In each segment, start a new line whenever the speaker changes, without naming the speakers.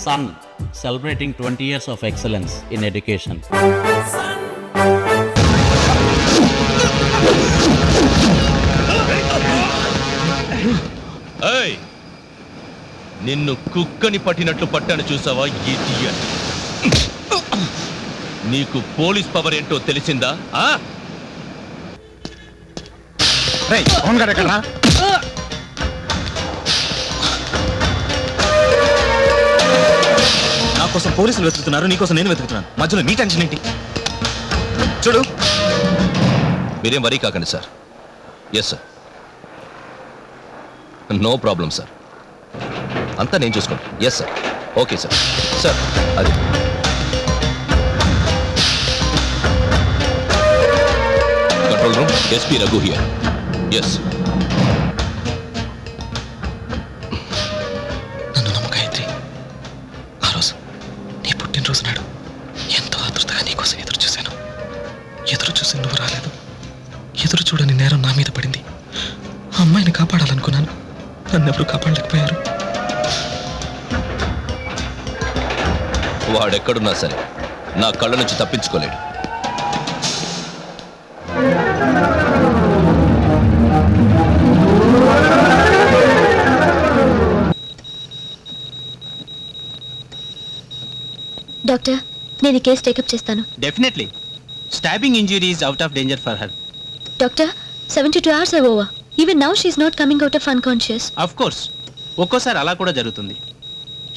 son celebrating 20 years of excellence in education.
Hey! నిన్ను కుక్కని పట్టినట్లు పట్టాను చూసావా ఇడియట్. నీకు పోలీస్ పవర్ ఏంటో తెలిసిందా?
రేయ్ ఓన్ గారు ఎక్కడ్రా?
నా కోసం పోలీసులు వెతుకుతున్నారు, నీకోసం నేను వెతుకుతున్నాను. మధ్యలో నీ టెన్షన్ ఏంటి? చూడు,
మీరేం వరీ కాకండి sir. Yes sir, no problem sir, అంతా నేను చూసుకోండి. Yes sir, okay sir. Sir అది control room, SP Raghu here. Yes.
నన్ను నమ్ము గాయత్రి. ఆ రోజు నీ పుట్టినరోజు నాడు ఎంతో ఆతృతగా నీకోసం ఎదురు చూశాను. ఎదురు చూసి నువ్వు రాలేదు. ఎదురు చూడని నేరం నా మీద పడింది. ఆ అమ్మాయిని కాపాడాలనుకున్నాను, నన్నెవరూ కాపాడలేకపోయారు.
వాడెక్కడున్నా సరే నా కళ్ళ నుంచి తప్పించుకోలేడు.
డాక్టర్, నేను ఈ కేసు టేకప్ చేస్తాను.
Definitely. Stabbing injury is out of danger for her.
Doctor, 72 hours are over. Even now she is not coming out of unconscious.
Of course, ఒక్కోసారి అలా కూడా జరుగుతుంది.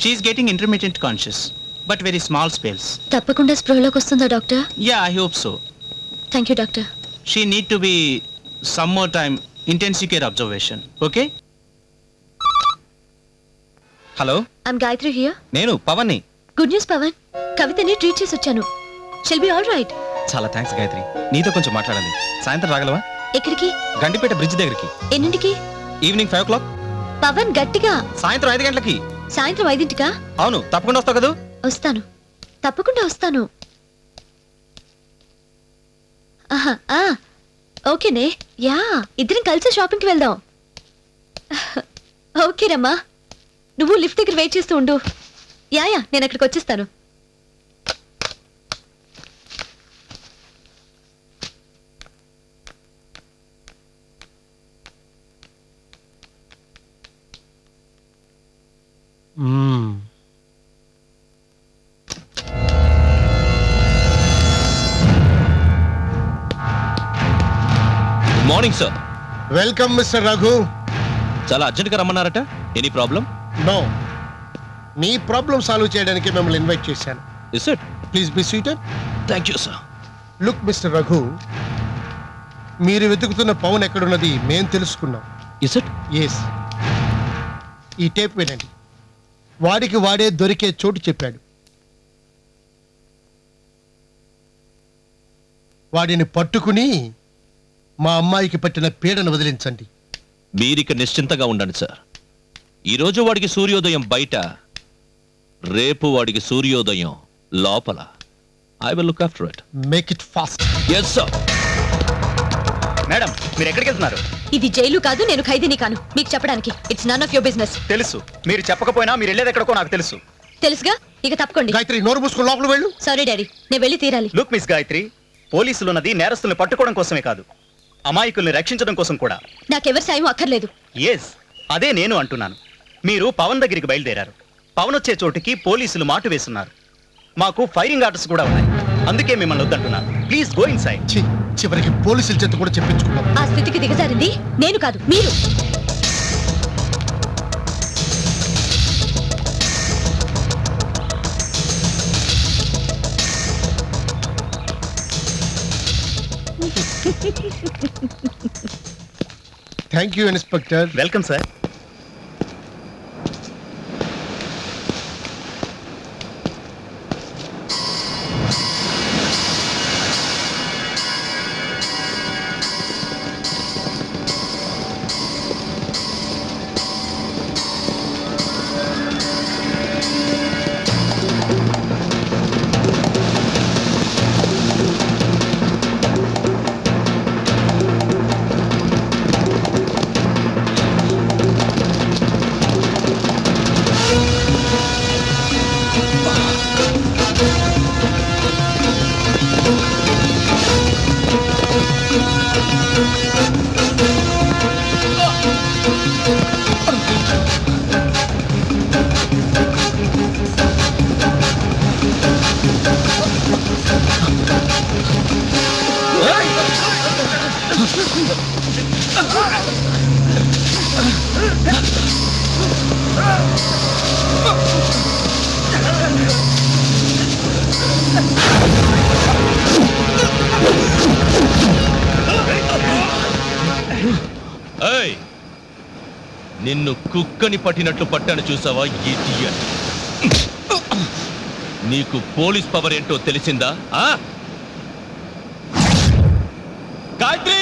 She's getting intermediate conscious but very small spells.
తప్పకుండా స్పృహలోకి వస్తుందా doctor?
Yeah, I hope so.
Thank you doctor.
She need to be some more time intensive care observation. Okay.
Hello,
I'm Gayatri here.
నేను పవన్ని.
Good news Pavan, కవితని treat చేసి వచ్చాను. She'll be all right.
చాలా thanks Gayatri. నీతో కొంచెం మాట్లాడాలి. సాయంత్రం రాగలవా?
ఎక్కడికి?
గండిపేట బ్రిడ్జ్ దగ్గరికి.
ఎన్నింటికి?
Evening 5 o'clock.
పవన్ గట్టిగా.
సాయంత్రం 5 గంటలకి.
సాయంత్రం 5ంటికా?
అవును, తప్పకుండా వస్తావు కదా?
వస్తాను, తప్పకుండా వస్తాను. ఆహా, ఓకేనే. యా, ఇద్దరం కలిసి షాపింగ్కి వెళ్దాం. ఓకే రమ్మా, నువ్వు లిఫ్ట్ దగ్గర వెయిట్ చేస్తూ ఉండు. యా, నేను అక్కడికి వచ్చేస్తాను.
Good morning sir.
Welcome mister Raghu.
చాలా అర్జెంట్గా రమ్మన్నారట. Any problem?
నో, మీ ప్రాబ్లం సాల్వ్ చేయడానికి మిమ్మల్ని ఇన్వైట్ చేశాను.
Is it?
Please be seated.
Thank you sir.
Look mister Raghu, మీరు వెతుకుతున్న పవన్ ఎక్కడున్నది మేం తెలుసుకున్నాం.
Is it?
ఎస్. ఈ టేప్ వినండి. వాడికి వాడే దొరికే చోటు చెప్పాడు. వాడిని పట్టుకుని మా అమ్మాయికి పట్టిన పీడను వదిలించండి.
మీరిక నిశ్చింతగా ఉండండి సార్. ఈరోజు వాడికి సూర్యోదయం బయట, రేపు వాడికి సూర్యోదయం లోపల. I will look after it.
Make it fast.
Yes sir.
Madam, మీరు ఎక్కడికి వెళ్తున్నారు?
ఇది జైలు కాదు, నేను ఖైదీని కాను. మీకు చెప్పడానికి it's none of your business.
తెలుసు. మీరు చెప్పకపోయినా మీరు వెళ్ళేది ఎక్కడికో నాకు తెలుసు.
తెలుసుగా, ఇక తప్పుకోండి.
గాయత్రి, నోరు మూసుకుని లోపల వెళ్ళు.
సారీ డాడీ, నేను వెళ్ళి తీరాలి.
లుక్ మిస్ గాయత్రి, పోలీసులు ఉన్నది నేరస్తుల్ని పట్టుకోవడం కోసమే కాదు, అమాయకుల్ని రక్షించడం కోసం కూడా.
నాకెవరి సాయం అక్కర్లేదు.
ఎస్, అదే నేను అంటున్నాను. మీరు పవన్ దగ్గరికి బయలుదేరారు. పవన్ వచ్చే చోటుకి పోలీసులు మాటు వేస్తున్నారు. మాకు ఫైరింగ్ ఆర్డర్స్ కూడా ఉన్నాయి. అందుకే మిమ్మల్ని వద్దంటున్నాను. Please go inside.
చివరికి పోలీసుల చేత కూడా చెప్పించుకున్నాం.
ఆ స్థితికి దిగజారింది నేను కాదు, మీరు.
Thank you inspector.
Welcome sir.
ఏయ్, నిన్ను కుక్కని పట్టినట్లు పట్టాను చూసావా ఇడియట్. నీకు పోలీస్ పవర్ ఏంటో తెలిసిందా? గాయత్రి,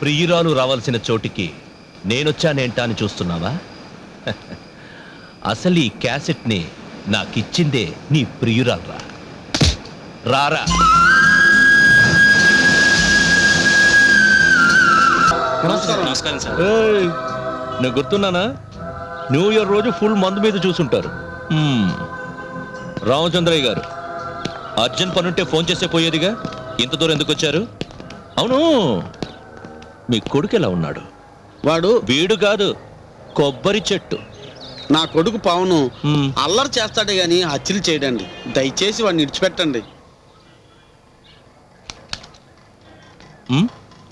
ప్రియురాలు రావాల్సిన చోటికి నేనొచ్చానేంటా అని చూస్తున్నావా? అసలు ఈ క్యాసెట్ని నాకిచ్చిందే నీ ప్రియురాలురా. రారా.
నమస్కారం సార్.
ఏయ్, నేను గుర్తున్నానా? న్యూ ఇయర్ రోజు ఫుల్ మందు మీద చూసుంటారు. రామచంద్రయ్య గారు, అర్జెంట్ పనుంటే ఫోన్ చేసే పోయేదిగా. ఇంత దూరం ఎందుకు వచ్చారు? అవును, మీ కొడుకు ఎలా ఉన్నాడు?
వాడు
వీడు కాదు, కొబ్బరి చెట్టు.
నా కొడుకు పవను
మ్మ్.
అల్లరి చేస్తాడే గాని హత్యలు చేయడండి. దయచేసి వాడిని విడిచిపెట్టండి.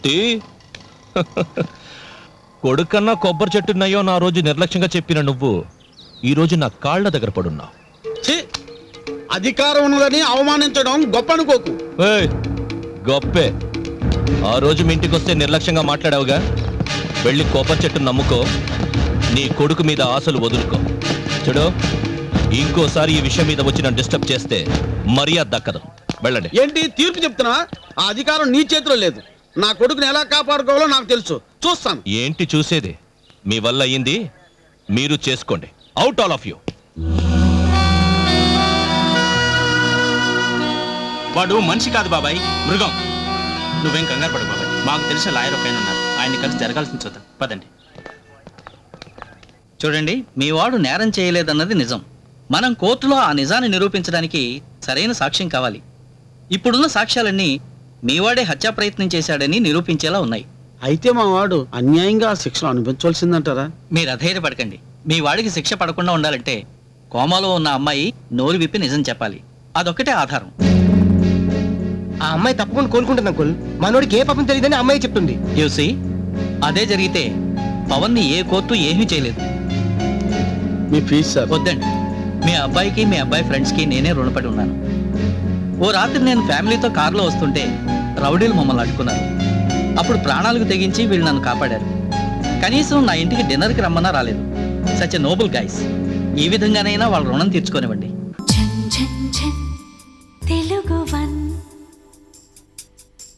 తీ. కొడుకన్నా కొబ్బరి చెట్టున్నాయో నా రోజు నిర్లక్ష్యంగా చెప్పిన నువ్వు ఈ రోజు నా కాళ్ళ దగ్గర పడున్నావు.
ఛీ! అధికారం ఉన్నదని అవమానించడం గొప్ప అనుకోకు.
ఏయ్, గొప్పే. ఆ రోజు మీ ఇంటికి వస్తే నిర్లక్ష్యంగా మాట్లాడావుగా. వెళ్ళి కొబ్బరి చెట్టును నమ్ముకో, నీ కొడుకు మీద ఆశలు వదులుకో. చూడు, ఇంకోసారి ఈ విషయం మీద వచ్చి నన్ను డిస్టర్బ్ చేస్తే మర్యాద దక్కదు. వెళ్ళండి.
ఏంటి తీర్పు చెప్తున్నా? ఆ అధికారం నీ చేతిలో లేదు. నా కొడుకుని ఎలా కాపాడుకోవాలో నాకు తెలుసు, చూస్తాను.
ఏంటి చూసేది? మీ వల్ల అయ్యింది మీరు చేసుకోండి. Out all of you.
వాడు మనిషి కాదు బాబాయ్, మృగం. నువ్వేం కంగారు పడు బాబాయ్, మాకు తెలిసిన లాయర్ ఒక ఆయన ఉన్నారు, ఆయన్ని కలిసి జరగాల్సింది చూద్దాం, పదండి.
చూడండి, మీ వాడు నేరం చేయలేదన్నది నిజం. మనం కోర్టులో ఆ నిజాన్ని నిరూపించడానికి సరైన సాక్ష్యం కావాలి. ఇప్పుడున్న సాక్ష్యాలన్నీ మీ వాడే హత్యా ప్రయత్నం చేశాడని నిరూపించేలా ఉన్నాయి.
అయితే మా వాడు అన్యాయంగా ఆ శిక్షను అనుభవించవలసిందంటారా?
మీరు అధైర్యపడకండి. మీ వాడికి శిక్ష పడకుండా ఉండాలంటే కోమాలో ఉన్న అమ్మాయి నోరు విప్పి నిజం చెప్పాలి. అదొక్కటే ఆధారం.
ఆ అమ్మాయి తప్పకుండా కోలుకుంటుంది అంకుల్. మనోడికి ఏ పాపం తెలియదని అమ్మాయి చెప్తుంది.
యూసి, అదే జరిగితే పవన్ని ఏ కోర్టు ఏమీ చేయలేదు.
మీ ఫీజు సార్.
వద్దండి, మీ అబ్బాయికి మీ అబ్బాయి ఫ్రెండ్స్కి నేనే రుణపడి ఉన్నాను. ఓ రాత్రి నేను ఫ్యామిలీతో కారులో వస్తుంటే రౌడీలు మమ్మల్ని అడ్డుకున్నారు. అప్పుడు ప్రాణాలకు తెగించి వీళ్ళు నన్ను కాపాడారు. కనీసం నా ఇంటికి డిన్నర్కి రమ్మన్నా రాలేదు. Such a noble guys. ఈ విధంగానైనా వాళ్ళ రుణం తీర్చుకోనివ్వండి.
తెలుగు వన్